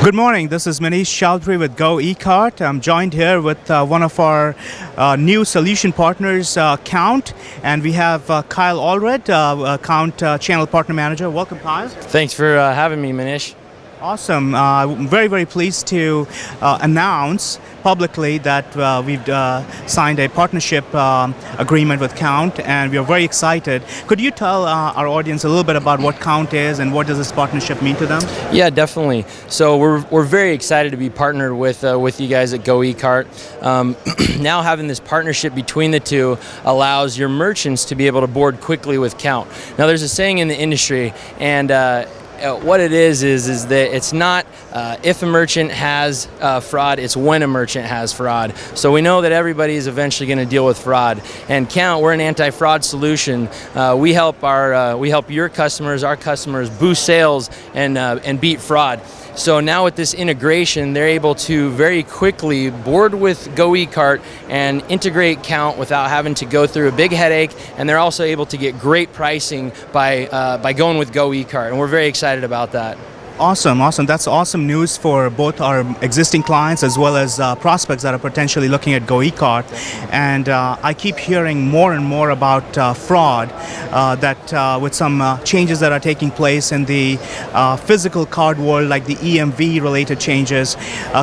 Good morning. This is Manish Aldred with GoECart. I'm joined here with one of our new solution partners, Kount, and we have Kyle Aldred, Kount Channel Partner Manager. Welcome, Kyle. Thanks for having me, Manish. Awesome. I'm very, very pleased to announce publicly that we've signed a partnership agreement with Kount, and we are very excited. Could you tell our audience a little bit about what Kount is and what does this partnership mean to them? Yeah, definitely. So we're very excited to be partnered with you guys at GoECart. Now having this partnership between the two allows your merchants to be able to board quickly with Kount. Now there's a saying in the industry, and what it is that it's not if a merchant has fraud, it's when a merchant has fraud. So we know that everybody is eventually going to deal with fraud. And Kount, we're an anti-fraud solution. We help your customers, our customers, boost sales and beat fraud. So now with this integration, they're able to very quickly board with GoECart and integrate Kount without having to go through a big headache, and they're also able to get great pricing by going with GoECart, and we're very excited about that. Awesome, awesome. That's awesome news for both our existing clients as well as prospects that are potentially looking at GoECart. And I keep hearing more and more about fraud, that with some changes that are taking place in the physical card world, like the EMV related changes.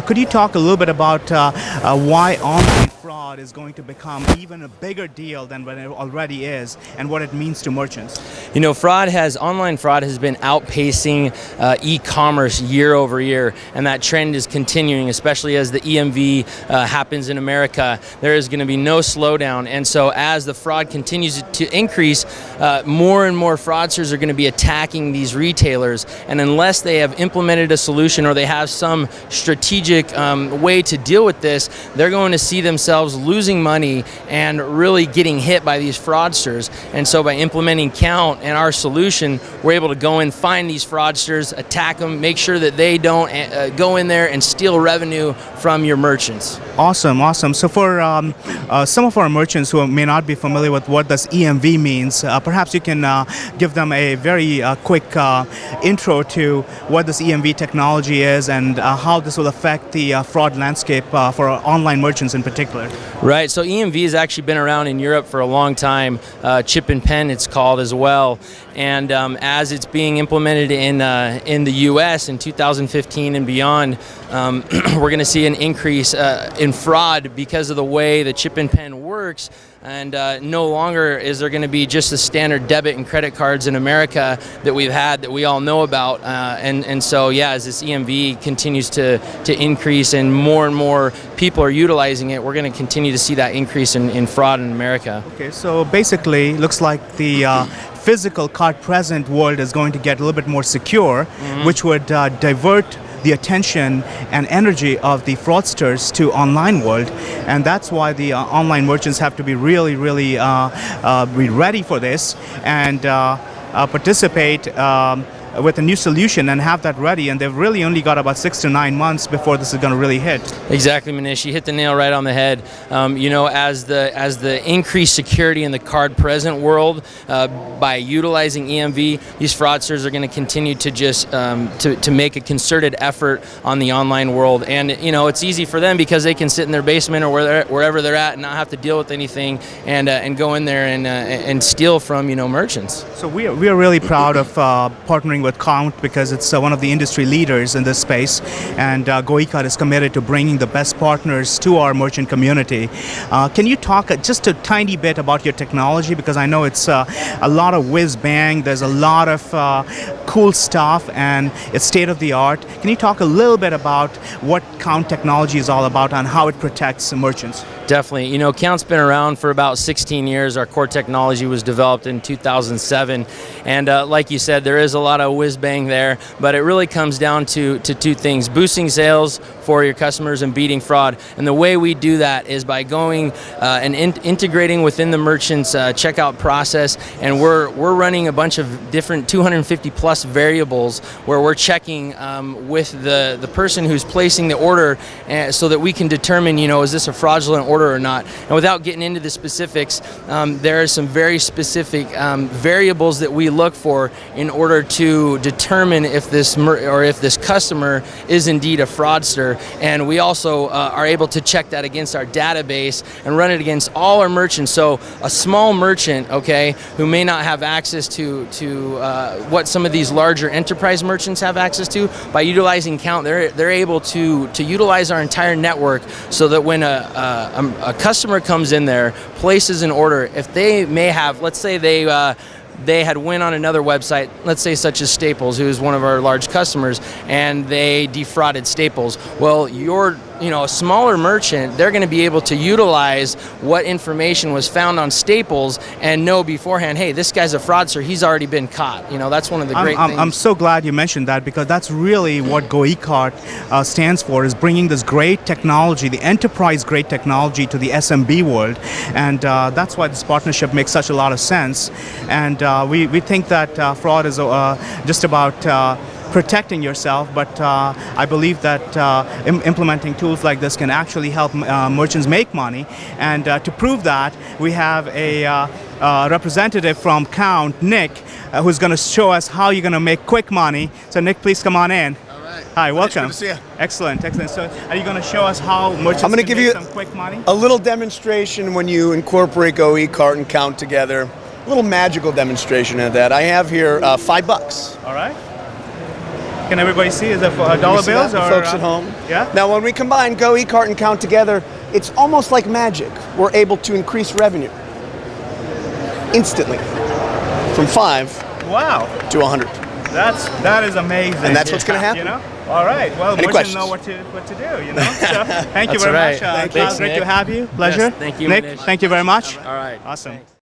Could you talk a little bit about why online fraud is going to become even a bigger deal than what it already is, and what it means to merchants? You know, online fraud has been outpacing e-commerce year over year, and that trend is continuing, especially as the EMV happens in America. There is going to be no slowdown, and so as the fraud continues to increase, more and more fraudsters are going to be attacking these retailers, and unless they have implemented a solution or they have some strategic way to deal with this, they're going to see themselves losing money and really getting hit by these fraudsters. And so by implementing Kount and our solution, we're able to go and find these fraudsters, attack them, make sure that they don't go in there and steal revenue from your merchants. Awesome, awesome. So for some of our merchants who may not be familiar with what this EMV means, perhaps you can give them a very quick intro to what this EMV technology is and how this will affect the fraud landscape for online merchants in particular. Right, so EMV has actually been around in Europe for a long time. Chip and pen it's called as well. And as it's being implemented in the US in 2015 and beyond, we're going to see an increase in fraud because of the way the chip and pen works. And no longer is there going to be just the standard debit and credit cards in America that we've had that we all know about. And so, yeah, as this EMV continues to increase and more people are utilizing it, we're going to continue to see that increase in fraud in America. Okay, so basically, looks like the physical card-present world is going to get a little bit more secure, which would divert the attention and energy of the fraudsters to online world, and that's why the online merchants have to be really be ready for this and participate with a new solution and have that ready, and they've really only got about 6 to 9 months before this is going to really hit. Exactly, Manish. You hit the nail right on the head. You know, as the increased security in the card-present world by utilizing EMV, these fraudsters are going to continue to just to make a concerted effort on the online world. And you know, it's easy for them because they can sit in their basement or wherever they're at and not have to deal with anything and go in there and steal from merchants. So we are really proud of partnering with Kount because it's one of the industry leaders in this space, and GoECart is committed to bringing the best partners to our merchant community. Can you talk just a tiny bit about your technology, because I know it's a lot of whiz bang, there's a lot of cool stuff, and it's state of the art. Can you talk a little bit about what Kount technology is all about and how it protects merchants? Definitely. You know, Kount's been around for about 16 years. Our core technology was developed in 2007. And like you said, there is a lot of whiz-bang there, but it really comes down to two things: boosting sales for your customers and beating fraud. And the way we do that is by going and integrating within the merchant's checkout process, and we're running a bunch of different 250 plus variables where we're checking with the person who's placing the order so that we can determine, is this a fraudulent order order or not. And without getting into the specifics, there are some very specific variables that we look for in order to determine if this customer is indeed a fraudster. And we also are able to check that against our database and run it against all our merchants. So a small merchant, okay, who may not have access to what some of these larger enterprise merchants have access to, by utilizing Kount, they're able to utilize our entire network, so that when a customer comes in there, places an order, if they may have, let's say they had went on another website, let's say such as Staples, who is one of our large customers, and they defrauded Staples. Well, a smaller merchant, they're going to be able to utilize what information was found on Staples and know beforehand, hey, this guy's a fraudster, he's already been caught. That's one of the great things. I'm so glad you mentioned that, because that's really what GoECart stands for, is bringing this great technology, the enterprise-grade technology, to the SMB world. And that's why this partnership makes such a lot of sense. And we think that fraud is just about protecting yourself, but I believe that implementing tools like this can actually help merchants make money. And to prove that, we have a representative from Kount, Nick, who's going to show us how you're going to make quick money. So Nick, please come on in. All right. Hi, welcome. Nice, good to see you. Excellent. So are you going to show us how merchants I'm going to can give make you some quick money? a little demonstration when you incorporate GoECart and Kount together. A little magical demonstration of that. I have here $5. All right. Can everybody see? Is it dollar See bills? that, Or folks at home? Yeah. Now, when we combine GoECart and Kount together, it's almost like magic. We're able to increase revenue instantly from 5 Wow. to 100. That is amazing. And that's what's going to happen. All right. Well, Any merchants questions? know what to do. So, thank you That's very right. much. Thanks, Klaus, great Nick. to have you. Pleasure. Yes, thank you, Nick. Manish. Thank you very much. All right. Awesome. Thanks.